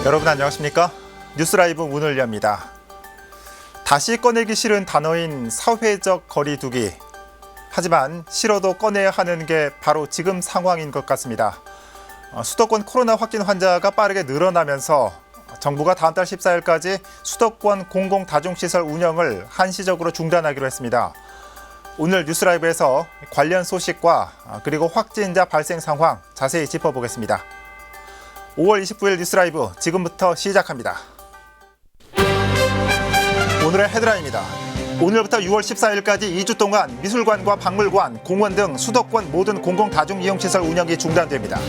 여러분 안녕하십니까? 뉴스라이브 문을 엽니다. 다시 꺼내기 싫은 단어인 사회적 거리두기. 하지만 싫어도 꺼내야 하는 게 바로 지금 상황인 것 같습니다. 수도권 코로나 확진 환자가 빠르게 늘어나면서 정부가 다음 달 14일까지 수도권 공공다중시설 운영을 한시적으로 중단하기로 했습니다. 오늘 뉴스라이브에서 관련 소식과 그리고 확진자 발생 상황 자세히 짚어보겠습니다. 5월 29일 뉴스라이브 지금부터 시작합니다. 오늘의 헤드라인입니다. 오늘부터 6월 14일까지 2주 동안 미술관과 박물관, 공원 등 수도권 모든 공공다중이용시설 운영이 중단됩니다.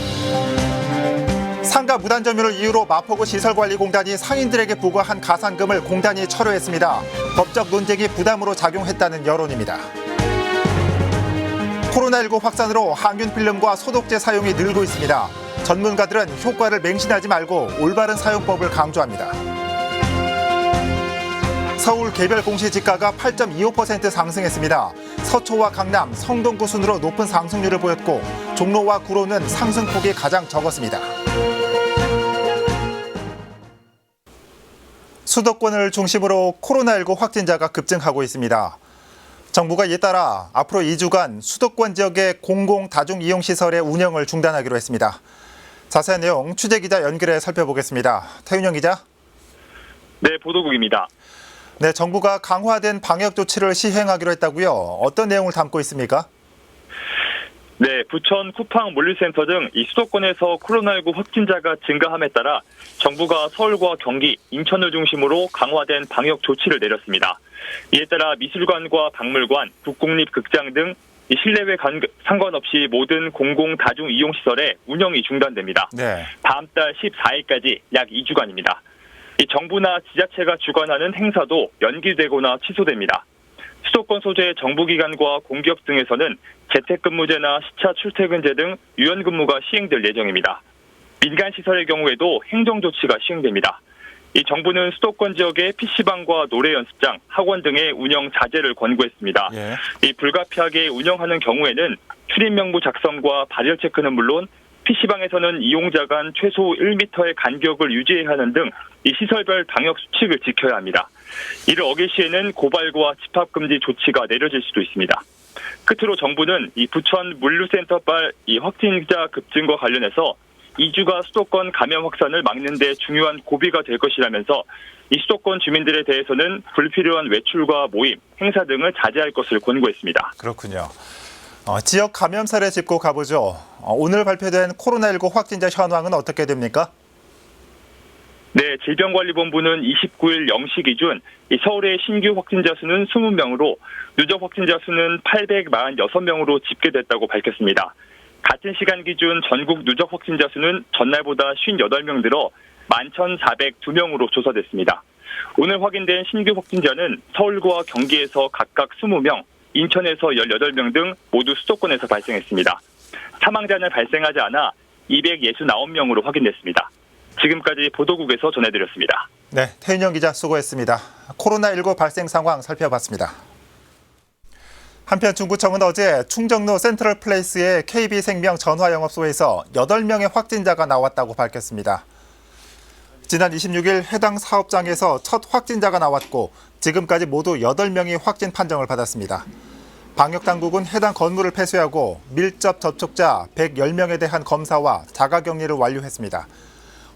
상가 무단 점유를 이유로 마포구 시설관리공단이 상인들에게 부과한 가산금을 공단이 철회했습니다. 법적 논쟁이 부담으로 작용했다는 여론입니다. 코로나19 확산으로 항균필름과 소독제 사용이 늘고 있습니다. 전문가들은 효과를 맹신하지 말고 올바른 사용법을 강조합니다. 서울 개별 공시지가가 8.25% 상승했습니다. 서초와 강남, 성동구 순으로 높은 상승률을 보였고 종로와 구로는 상승폭이 가장 적었습니다. 수도권을 중심으로 코로나19 확진자가 급증하고 있습니다. 정부가 이에 따라 앞으로 2주간 수도권 지역의 공공다중이용시설의 운영을 중단하기로 했습니다. 자세한 내용 취재기자 연결해 살펴보겠습니다. 태윤영 기자. 네, 보도국입니다. 네, 정부가 강화된 방역 조치를 시행하기로 했다고요. 어떤 내용을 담고 있습니까? 네, 부천 쿠팡 물류센터 등 이 수도권에서 코로나19 확진자가 증가함에 따라 정부가 서울과 경기, 인천을 중심으로 강화된 방역 조치를 내렸습니다. 이에 따라 미술관과 박물관, 국공립극장 등 실내외 상관없이 모든 공공다중이용시설의 운영이 중단됩니다. 네. 다음 달 14일까지 약 2주간입니다. 이 정부나 지자체가 주관하는 행사도 연기되거나 취소됩니다. 수도권 소재의 정부기관과 공기업 등에서는 재택근무제나 시차 출퇴근제 등 유연근무가 시행될 예정입니다. 민간시설의 경우에도 행정조치가 시행됩니다. 이 정부는 수도권 지역의 PC방과 노래연습장, 학원 등의 운영 자제를 권고했습니다. 예. 이 불가피하게 운영하는 경우에는 출입명부 작성과 발열 체크는 물론 PC방에서는 이용자 간 최소 1m의 간격을 유지해야 하는 등 이 시설별 방역 수칙을 지켜야 합니다. 이를 어길 시에는 고발과 집합금지 조치가 내려질 수도 있습니다. 끝으로 정부는 이 부천 물류센터발 이 확진자 급증과 관련해서 2주가 수도권 감염 확산을 막는 데 중요한 고비가 될 것이라면서 이 수도권 주민들에 대해서는 불필요한 외출과 모임, 행사 등을 자제할 것을 권고했습니다. 그렇군요. 지역 감염 사례 짚고 가보죠. 오늘 발표된 코로나19 확진자 현황은 어떻게 됩니까? 네, 질병관리본부는 29일 0시 기준 서울의 신규 확진자 수는 20명으로 누적 확진자 수는 846명으로 집계됐다고 밝혔습니다. 같은 시간 기준 전국 누적 확진자 수는 전날보다 58명 늘어 11,402명으로 조사됐습니다. 오늘 확인된 신규 확진자는 서울과 경기에서 각각 20명, 인천에서 18명 등 모두 수도권에서 발생했습니다. 사망자는 발생하지 않아 269명으로 확인됐습니다. 지금까지 보도국에서 전해드렸습니다. 네, 태윤영 기자 수고했습니다. 코로나19 발생 상황 살펴봤습니다. 한편 중구청은 어제 충정로 센트럴플레이스의 KB생명 전화영업소에서 8명의 확진자가 나왔다고 밝혔습니다. 지난 26일 해당 사업장에서 첫 확진자가 나왔고 지금까지 모두 8명이 확진 판정을 받았습니다. 방역당국은 해당 건물을 폐쇄하고 밀접 접촉자 110명에 대한 검사와 자가격리를 완료했습니다.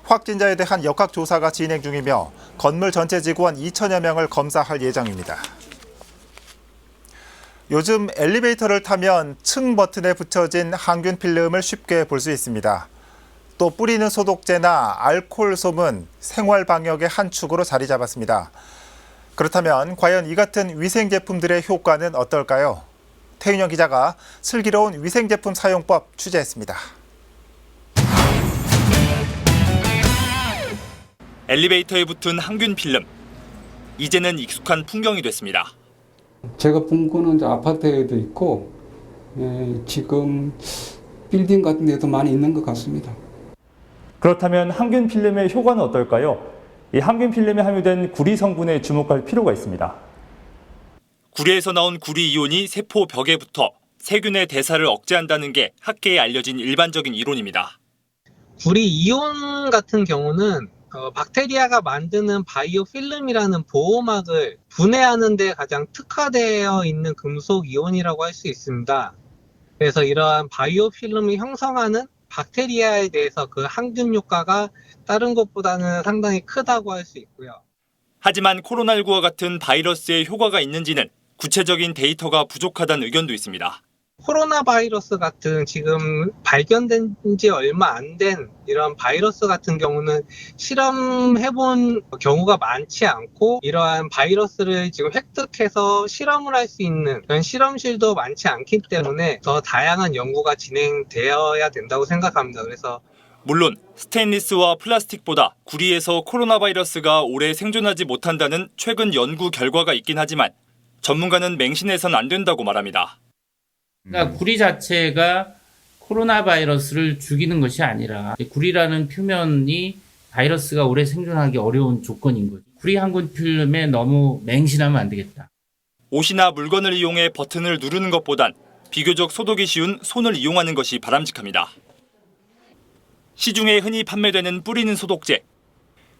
확진자에 대한 역학조사가 진행 중이며 건물 전체 직원 2천여 명을 검사할 예정입니다. 요즘 엘리베이터를 타면 층 버튼에 붙여진 항균 필름을 쉽게 볼 수 있습니다. 또 뿌리는 소독제나 알코올 솜은 생활 방역의 한 축으로 자리 잡았습니다. 그렇다면 과연 이 같은 위생 제품들의 효과는 어떨까요? 태윤영 기자가 슬기로운 위생 제품 사용법 취재했습니다. 엘리베이터에 붙은 항균 필름. 이제는 익숙한 풍경이 됐습니다. 제가 본 거는 이제 아파트에도 있고 지금 빌딩 같은 데도 많이 있는 것 같습니다. 그렇다면 항균 필름의 효과는 어떨까요? 이 항균 필름에 함유된 구리 성분에 주목할 필요가 있습니다. 구리에서 나온 구리 이온이 세포 벽에 붙어 세균의 대사를 억제한다는 게 학계에 알려진 일반적인 이론입니다. 구리 이온 같은 경우는 박테리아가 만드는 바이오 필름이라는 보호막을 분해하는 데 가장 특화되어 있는 금속 이온이라고 할 수 있습니다. 그래서 이러한 바이오 필름이 형성하는 박테리아에 대해서 그 항균 효과가 다른 것보다는 상당히 크다고 할 수 있고요. 하지만 코로나19와 같은 바이러스의 효과가 있는지는 구체적인 데이터가 부족하다는 의견도 있습니다. 코로나 바이러스 같은 지금 발견된 지 얼마 안 된 이런 바이러스 같은 경우는 실험해본 경우가 많지 않고 이러한 바이러스를 지금 획득해서 실험을 할 수 있는 그런 실험실도 많지 않기 때문에 더 다양한 연구가 진행되어야 된다고 생각합니다. 그래서 물론 스테인리스와 플라스틱보다 구리에서 코로나 바이러스가 오래 생존하지 못한다는 최근 연구 결과가 있긴 하지만 전문가는 맹신해선 안 된다고 말합니다. 그러니까 구리 자체가 코로나 바이러스를 죽이는 것이 아니라 구리라는 표면이 바이러스가 오래 생존하기 어려운 조건인 거죠. 구리 항균 필름에 너무 맹신하면 안 되겠다. 옷이나 물건을 이용해 버튼을 누르는 것보단 비교적 소독이 쉬운 손을 이용하는 것이 바람직합니다. 시중에 흔히 판매되는 뿌리는 소독제.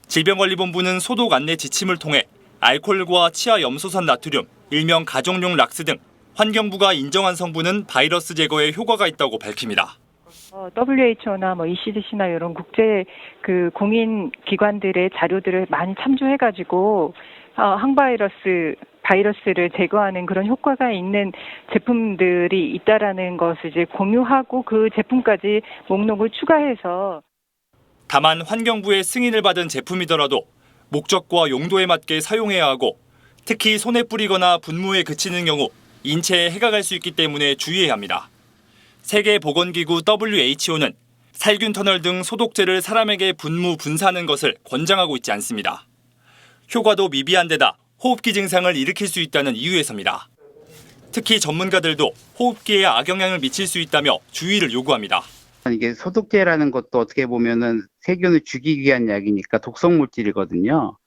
질병관리본부는 소독 안내 지침을 통해 알코올과 치아 염소산 나트륨, 일명 가정용 락스 등 환경부가 인정한 성분은 바이러스 제거에 효과가 있다고 밝힙니다. WHO나 ECDC나 이런 국제 공인 기관들의 자료들을 많이 참조해가지고 바이러스를 제거하는 그런 효과가 있는 제품들이 있다라는 것을 이제 공유하고 그 제품까지 목록을 추가해서. 다만 환경부의 승인을 받은 제품이더라도 목적과 용도에 맞게 사용해야 하고 특히 손에 뿌리거나 분무에 그치는 경우 인체에 해가 갈 수 있기 때문에 주의해야 합니다. 세계보건기구 WHO는 살균 터널 등 소독제를 사람에게 분무, 분사하는 것을 권장하고 있지 않습니다. 효과도 미비한 데다 호흡기 증상을 일으킬 수 있다는 이유에서입니다. 특히 전문가들도 호흡기에 악영향을 미칠 수 있다며 주의를 요구합니다. 이게 소독제라는 것도 어떻게 보면은 세균을 죽이기 위한 약이니까 독성 물질이거든요.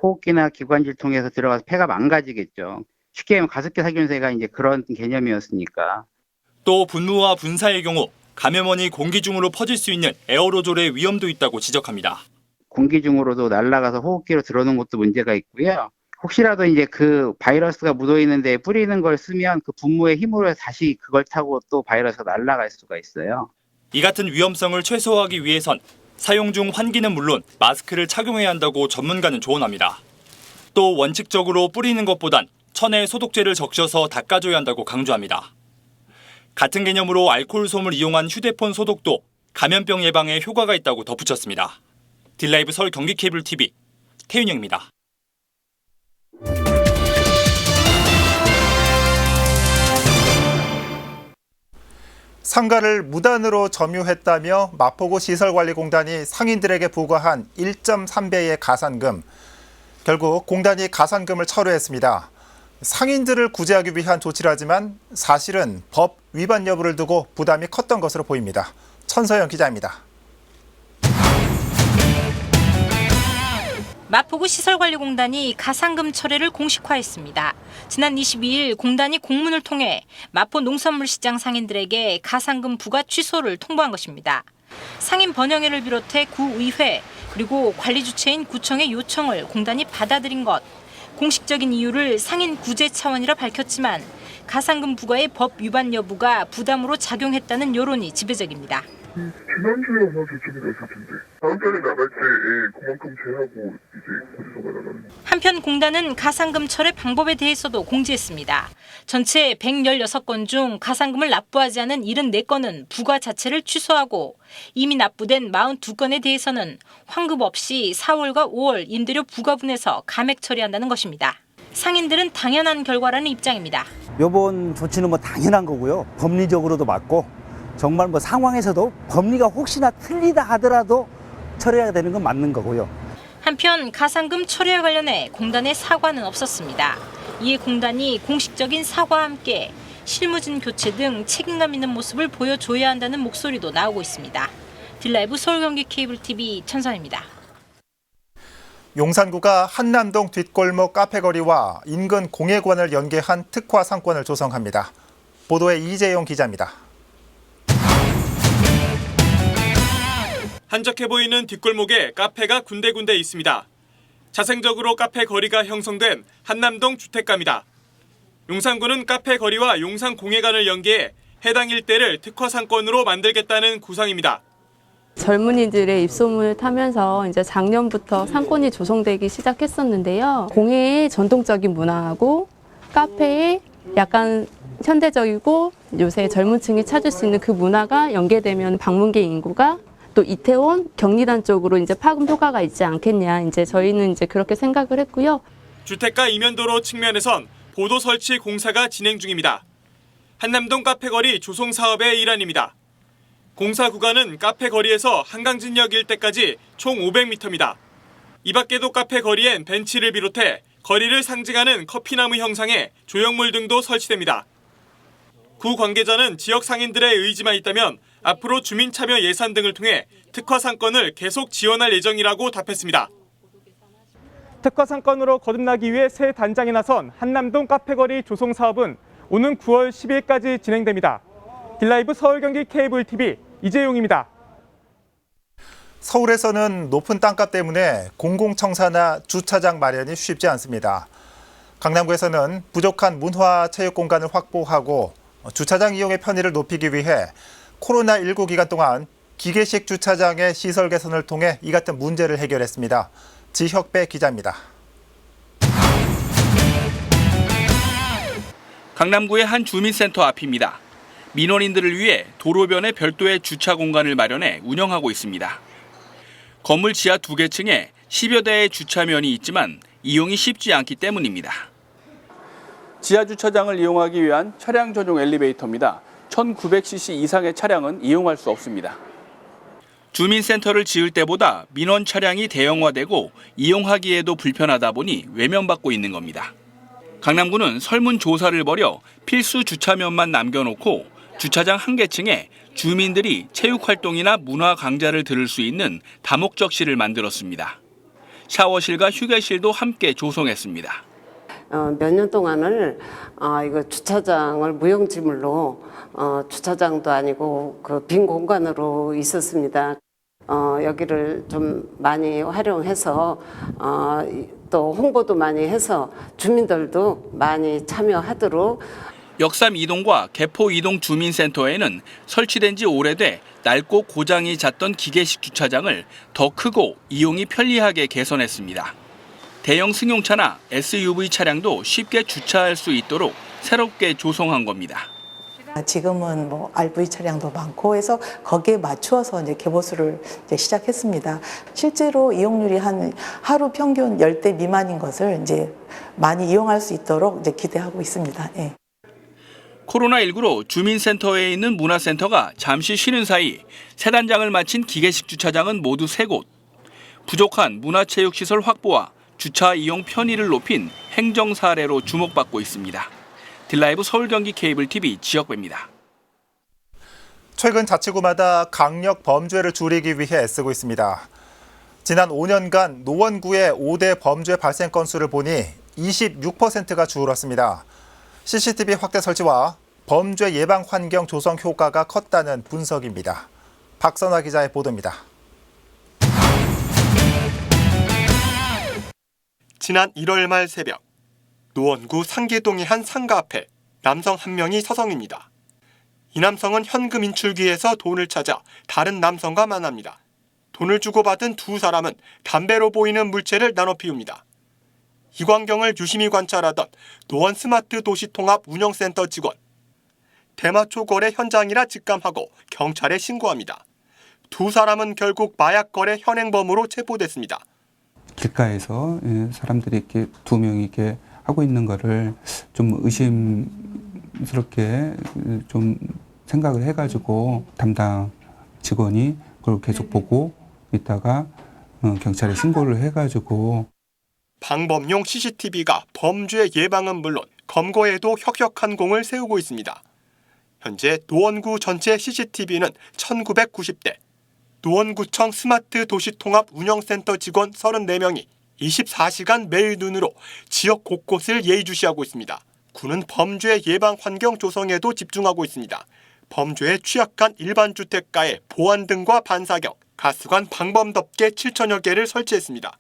호흡기나 기관지를 통해서 들어가서 폐가 망가지겠죠. 쉽게 하면 가습기 살균제가 이제 그런 개념이었으니까. 또 분무와 분사의 경우 감염원이 공기 중으로 퍼질 수 있는 에어로졸의 위험도 있다고 지적합니다. 공기 중으로도 날아가서 호흡기로 들어오는 것도 문제가 있고요. 혹시라도 이제 그 바이러스가 묻어있는 데 뿌리는 걸 쓰면 그 분무의 힘으로 다시 그걸 타고 또 바이러스가 날아갈 수가 있어요. 이 같은 위험성을 최소화하기 위해선 사용 중 환기는 물론 마스크를 착용해야 한다고 전문가는 조언합니다. 또 원칙적으로 뿌리는 것보단 천에 소독제를 적셔서 닦아줘야 한다고 강조합니다. 같은 개념으로 알코올솜을 이용한 휴대폰 소독도 감염병 예방에 효과가 있다고 덧붙였습니다. 딜라이브 서울 경기 케이블 TV 태윤영입니다. 상가를 무단으로 점유했다며 마포구 시설관리공단이 상인들에게 부과한 1.3배의 가산금. 결국 공단이 가산금을 철회했습니다. 상인들을 구제하기 위한 조치라지만 사실은 법 위반 여부를 두고 부담이 컸던 것으로 보입니다. 천서영 기자입니다. 마포구 시설관리공단이 가산금 철회를 공식화했습니다. 지난 22일 공단이 공문을 통해 마포 농산물시장 상인들에게 가산금 부과 취소를 통보한 것입니다. 상인 번영회를 비롯해 구의회 그리고 관리 주체인 구청의 요청을 공단이 받아들인 것. 공식적인 이유를 상인 구제 차원이라 밝혔지만 가산금 부과의 법 위반 여부가 부담으로 작용했다는 여론이 지배적입니다. 지난주에 아마 결정이 났을 텐데 다음 달에 나갈 때 그만큼 제하고 이제 고지서가 나가는. 한편 공단은 가산금 철회 방법에 대해서도 공지했습니다. 전체 116건 중 가산금을 납부하지 않은 74건은 부과 자체를 취소하고 이미 납부된 42건에 대해서는 환급 없이 4월과 5월 임대료 부과분에서 감액 처리한다는 것입니다. 상인들은 당연한 결과라는 입장입니다. 이번 조치는 당연한 거고요. 법리적으로도 맞고 정말 상황에서도 법리가 혹시나 틀리다 하더라도 처리해야 되는 건 맞는 거고요. 한편 가산금 철회와 관련해 공단의 사과는 없었습니다. 이에 공단이 공식적인 사과와 함께 실무진 교체 등 책임감 있는 모습을 보여줘야 한다는 목소리도 나오고 있습니다. 딜라이브 서울 경기 케이블 TV 천선입니다. 용산구가 한남동 뒷골목 카페거리와 인근 공예관을 연계한 특화 상권을 조성합니다. 보도에 이재용 기자입니다. 한적해 보이는 뒷골목에 카페가 군데군데 있습니다. 자생적으로 카페 거리가 형성된 한남동 주택가입니다. 용산구는 카페 거리와 용산공회관을 연계해 해당 일대를 특화 상권으로 만들겠다는 구상입니다. 젊은이들의 입소문을 타면서 이제 작년부터 상권이 조성되기 시작했었는데요. 공회의 전통적인 문화하고 카페의 약간 현대적이고 요새 젊은 층이 찾을 수 있는 그 문화가 연계되면 방문객 인구가 또 이태원, 경리단 쪽으로 이제 파급 효과가 있지 않겠냐. 이제 저희는 이제 그렇게 생각을 했고요. 주택가 이면도로 측면에선 보도 설치 공사가 진행 중입니다. 한남동 카페거리 조성 사업의 일환입니다. 공사 구간은 카페 거리에서 한강진역 일대까지 총 500m입니다. 이 밖에도 카페 거리엔 벤치를 비롯해 거리를 상징하는 커피나무 형상의 조형물 등도 설치됩니다. 구 관계자는 지역 상인들의 의지만 있다면 앞으로 주민 참여 예산 등을 통해 특화 상권을 계속 지원할 예정이라고 답했습니다. 특화 상권으로 거듭나기 위해 새 단장이 나선 한남동 카페거리 조성 사업은 오는 9월 10일까지 진행됩니다. 딜라이브 서울 경기 케이블 TV 이재용입니다. 서울에서는 높은 땅값 때문에 공공청사나 주차장 마련이 쉽지 않습니다. 강남구에서는 부족한 문화 체육 공간을 확보하고 주차장 이용의 편의를 높이기 위해 코로나19 기간 동안 기계식 주차장의 시설 개선을 통해 이 같은 문제를 해결했습니다. 지혁배 기자입니다. 강남구의 한 주민센터 앞입니다. 민원인들을 위해 도로변에 별도의 주차 공간을 마련해 운영하고 있습니다. 건물 지하 2개 층에 10여 대의 주차면이 있지만 이용이 쉽지 않기 때문입니다. 지하 주차장을 이용하기 위한 차량 전용 엘리베이터입니다. 1900cc 이상의 차량은 이용할 수 없습니다. 주민센터를 지을 때보다 민원 차량이 대형화되고 이용하기에도 불편하다 보니 외면받고 있는 겁니다. 강남구는 설문조사를 벌여 필수 주차면만 남겨놓고 주차장 한 개층에 주민들이 체육활동이나 문화 강좌를 들을 수 있는 다목적실을 만들었습니다. 샤워실과 휴게실도 함께 조성했습니다. 몇 년 동안을 이거 주차장을 무용지물로 주차장도 아니고 그 빈 공간으로 있었습니다. 여기를 좀 많이 활용해서 또 홍보도 많이 해서 주민들도 많이 참여하도록. 역삼 2동과 개포 2동 주민센터에는 설치된 지 오래돼 낡고 고장이 잦던 기계식 주차장을 더 크고 이용이 편리하게 개선했습니다. 대형 승용차나 SUV 차량도 쉽게 주차할 수 있도록 새롭게 조성한 겁니다. 지금은 뭐 RV 차량도 많고 해서 거기에 맞추어서 이제 개보수를 이제 시작했습니다. 실제로 이용률이 한 하루 평균 10대 미만인 것을 이제 많이 이용할 수 있도록 이제 기대하고 있습니다. 예. 코로나19로 주민센터에 있는 문화센터가 잠시 쉬는 사이 새 단장을 마친 기계식 주차장은 모두 3곳. 부족한 문화체육시설 확보와 주차 이용 편의를 높인 행정 사례로 주목받고 있습니다. 딜라이브 서울 경기 케이블 TV 지역배입니다. 최근 자치구마다 강력 범죄를 줄이기 위해 애쓰고 있습니다. 지난 5년간 노원구의 5대 범죄 발생 건수를 보니 26%가 줄었습니다. CCTV 확대 설치와 범죄 예방 환경 조성 효과가 컸다는 분석입니다. 박선화 기자의 보도입니다. 지난 1월 말 새벽 노원구 상계동의 한 상가 앞에 남성 한 명이 서성입니다. 이 남성은 현금 인출기에서 돈을 찾아 다른 남성과 만납니다. 돈을 주고받은 두 사람은 담배로 보이는 물체를 나눠 피웁니다. 이 광경을 유심히 관찰하던 노원 스마트 도시통합 운영센터 직원. 대마초 거래 현장이라 직감하고 경찰에 신고합니다. 두 사람은 결국 마약 거래 현행범으로 체포됐습니다. 길가에서 사람들이 이렇게 두 명이 이렇게 하고 있는 거를 좀 의심스럽게 좀 생각을 해가지고 담당 직원이 그걸 계속 보고 있다가 경찰에 신고를 해가지고. 방범용 CCTV가 범죄 예방은 물론 검거에도 혁혁한 공을 세우고 있습니다. 현재 노원구 전체 CCTV는 1990대, 노원구청 스마트 도시통합 운영센터 직원 34명이 24시간 매일 눈으로 지역 곳곳을 예의주시하고 있습니다. 구는 범죄 예방 환경 조성에도 집중하고 있습니다. 범죄에 취약한 일반 주택가에 보안 등과 반사격, 가스관 방범덮개 7천여 개를 설치했습니다.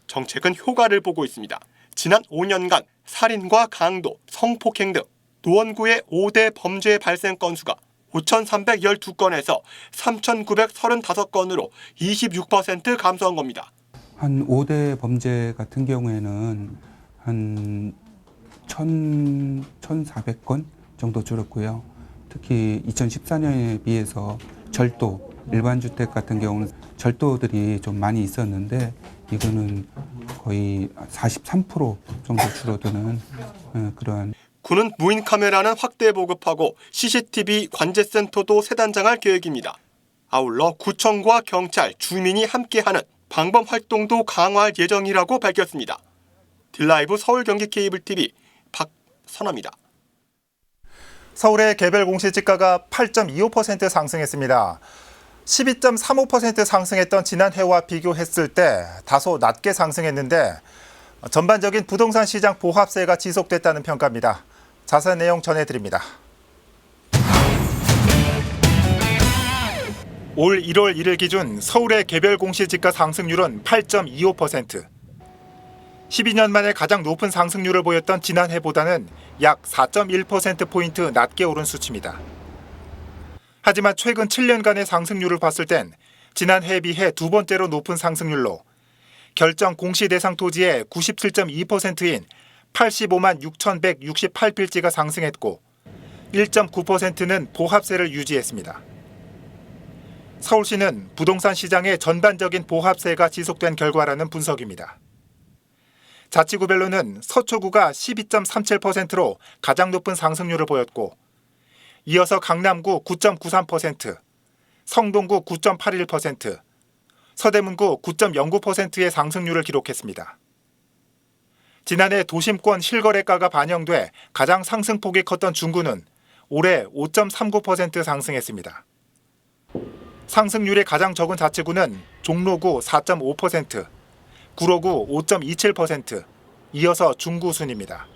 정책은 효과를 보고 있습니다. 지난 5년간 살인과 강도, 성폭행 등 노원구의 5대 범죄 발생 건수가 5,312건에서 3,935건으로 26% 감소한 겁니다. 한 5대 범죄 같은 경우에는 한 1,400건 정도 줄었고요. 특히 2014년에 비해서 절도, 일반 주택 같은 경우는 절도들이 좀 많이 있었는데 이거는 거의 43% 정도 줄어드는 그러한. 구는 무인 카메라는 확대 보급하고 CCTV 관제센터도 세단장할 계획입니다. 아울러 구청과 경찰, 주민이 함께하는 방범 활동도 강화할 예정이라고 밝혔습니다. 딜라이브 서울 경기 케이블 TV 박선아입니다. 서울의 개별 공시지가가 8.25% 상승했습니다. 12.35% 상승했던 지난해와 비교했을 때 다소 낮게 상승했는데 전반적인 부동산 시장 보합세가 지속됐다는 평가입니다. 자세한 내용 전해드립니다. 올 1월 1일 기준 서울의 개별 공시지가 상승률은 8.25%. 12년 만에 가장 높은 상승률을 보였던 지난해보다는 약 4.1%포인트 낮게 오른 수치입니다. 하지만 최근 7년간의 상승률을 봤을 땐 지난해에 비해 두 번째로 높은 상승률로 결정 공시 대상 토지의 97.2%인 85만 6,168필지가 상승했고 1.9%는 보합세를 유지했습니다. 서울시는 부동산 시장의 전반적인 보합세가 지속된 결과라는 분석입니다. 자치구별로는 서초구가 12.37%로 가장 높은 상승률을 보였고 이어서 강남구 9.93%, 성동구 9.81%, 서대문구 9.09%의 상승률을 기록했습니다. 지난해 도심권 실거래가가 반영돼 가장 상승폭이 컸던 중구는 올해 5.39% 상승했습니다. 상승률이 가장 적은 자치구는 종로구 4.5%, 구로구 5.27%, 이어서 중구 순입니다.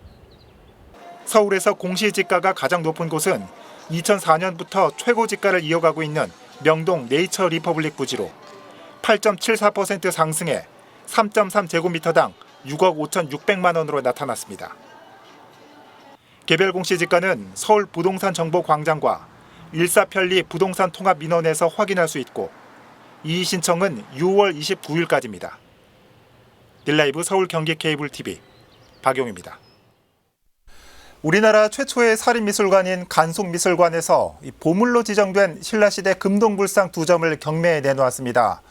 서울에서 공시지가가 가장 높은 곳은 2004년부터 최고지가를 이어가고 있는 명동 네이처 리퍼블릭 부지로 8.74% 상승해 3.3제곱미터당 6억 5,600만 원으로 나타났습니다. 개별 공시지가는 서울 부동산 정보 광장과 일사편리 부동산 통합 민원에서 확인할 수 있고 이의 신청은 6월 29일까지입니다. 딜라이브 서울 경기 케이블 TV 박용입니다. 우리나라 최초의 살인미술관인 간송미술관에서 보물로 지정된 신라시대 금동불상 2점을 경매에 내놓았습니다.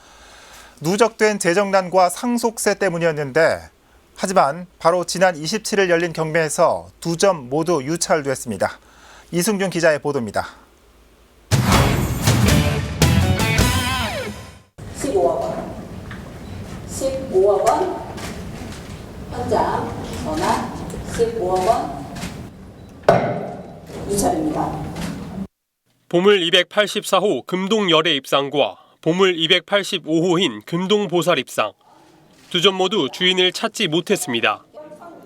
누적된 재정난과 상속세 때문이었는데 하지만 바로 지난 27일 열린 경매에서 2점 모두 유찰됐습니다. 이승준 기자의 보도입니다. 15억 원, 15억 원, 현장 전화 15억 원 유찰입니다. 보물 284호 금동 열애 입상과 보물 285호인 금동 보살 입상. 두 점 모두 주인을 찾지 못했습니다.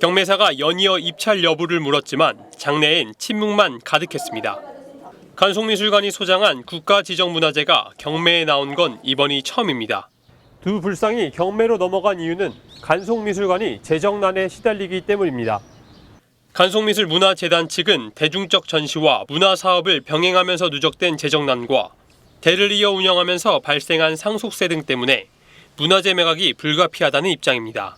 경매사가 연이어 입찰 여부를 물었지만 장내엔 침묵만 가득했습니다. 간송미술관이 소장한 국가지정문화재가 경매에 나온 건 이번이 처음입니다. 두 불상이 경매로 넘어간 이유는 간송미술관이 재정난에 시달리기 때문입니다. 간송미술문화재단 측은 대중적 전시와 문화사업을 병행하면서 누적된 재정난과 대를 이어 운영하면서 발생한 상속세 등 때문에 문화재 매각이 불가피하다는 입장입니다.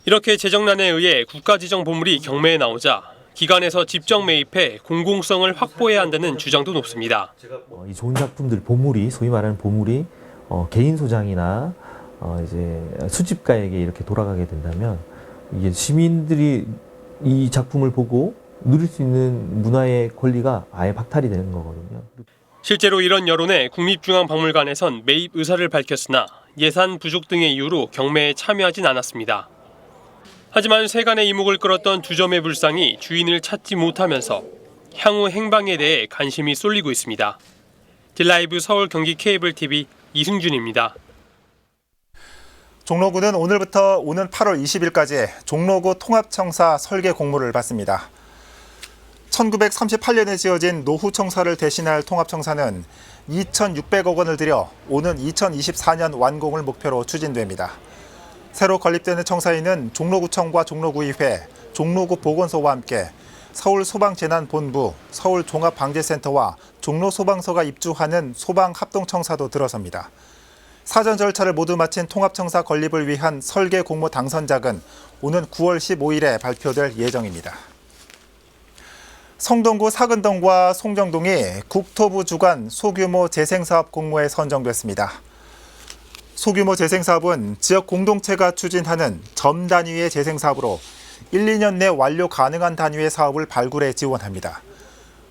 이렇게 재정난에 의해 국가지정 보물이 경매에 나오자 기관에서 집정 매입해 공공성을 확보해야 한다는 주장도 높습니다. 이 좋은 작품들, 보물이 소위 말하는 보물이 개인 소장이나 이제 수집가에게 이렇게 돌아가게 된다면 이게 시민들이 이 작품을 보고 누릴 수 있는 문화의 권리가 아예 박탈이 되는 거거든요. 실제로 이런 여론에 국립중앙박물관에선 매입 의사를 밝혔으나 예산 부족 등의 이유로 경매에 참여하진 않았습니다. 하지만 세간의 이목을 끌었던 두 점의 불상이 주인을 찾지 못하면서 향후 행방에 대해 관심이 쏠리고 있습니다. 딜라이브 서울 경기 케이블 TV 이승준입니다. 종로구는 오늘부터 오는 8월 20일까지 종로구 통합청사 설계 공모를 받습니다. 1938년에 지어진 노후청사를 대신할 통합청사는 2,600억 원을 들여 오는 2024년 완공을 목표로 추진됩니다. 새로 건립되는 청사에는 종로구청과 종로구의회, 종로구 보건소와 함께 서울소방재난본부, 서울종합방재센터와 종로소방서가 입주하는 소방합동청사도 들어섭니다. 사전 절차를 모두 마친 통합청사 건립을 위한 설계 공모 당선작은 오는 9월 15일에 발표될 예정입니다. 성동구 사근동과 송정동이 국토부 주관 소규모 재생사업 공모에 선정됐습니다. 소규모 재생사업은 지역 공동체가 추진하는 점 단위의 재생사업으로 1, 2년 내 완료 가능한 단위의 사업을 발굴해 지원합니다.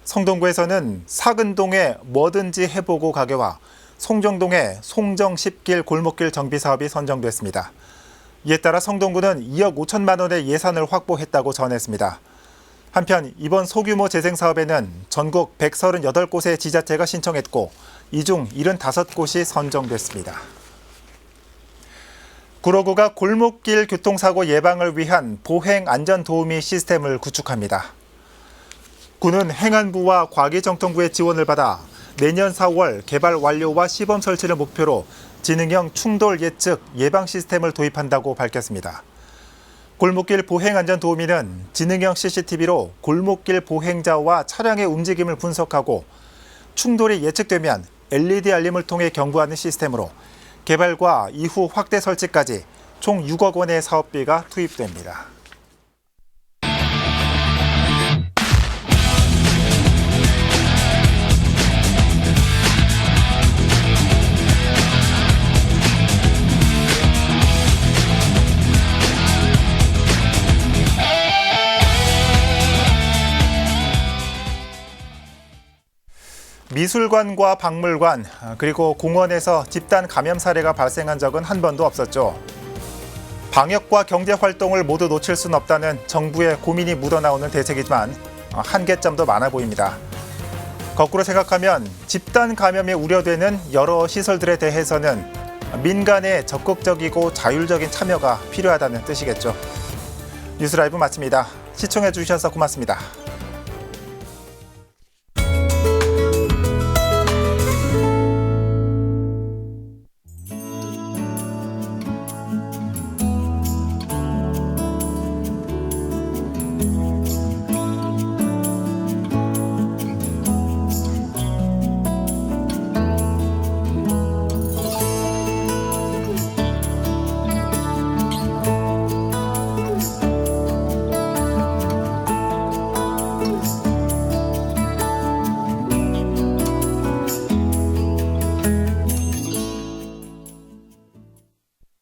성동구에서는 사근동의 뭐든지 해보고 가게와 송정동의 송정10길 골목길 정비 사업이 선정됐습니다. 이에 따라 성동구는 2억 5천만 원의 예산을 확보했다고 전했습니다. 한편 이번 소규모 재생사업에는 전국 138곳의 지자체가 신청했고 이 중 75곳이 선정됐습니다. 구로구가 골목길 교통사고 예방을 위한 보행안전도우미 시스템을 구축합니다. 구는 행안부와 과기정통부의 지원을 받아 내년 4월 개발 완료와 시범 설치를 목표로 지능형 충돌 예측 예방 시스템을 도입한다고 밝혔습니다. 골목길 보행안전도우미는 지능형 CCTV로 골목길 보행자와 차량의 움직임을 분석하고 충돌이 예측되면 LED 알림을 통해 경고하는 시스템으로 개발과 이후 확대 설치까지 총 6억 원의 사업비가 투입됩니다. 미술관과 박물관, 그리고 공원에서 집단 감염 사례가 발생한 적은 한 번도 없었죠. 방역과 경제 활동을 모두 놓칠 수는 없다는 정부의 고민이 묻어나오는 대책이지만 한계점도 많아 보입니다. 거꾸로 생각하면 집단 감염이 우려되는 여러 시설들에 대해서는 민간의 적극적이고 자율적인 참여가 필요하다는 뜻이겠죠. 뉴스라이브 마칩니다. 시청해 주셔서 고맙습니다.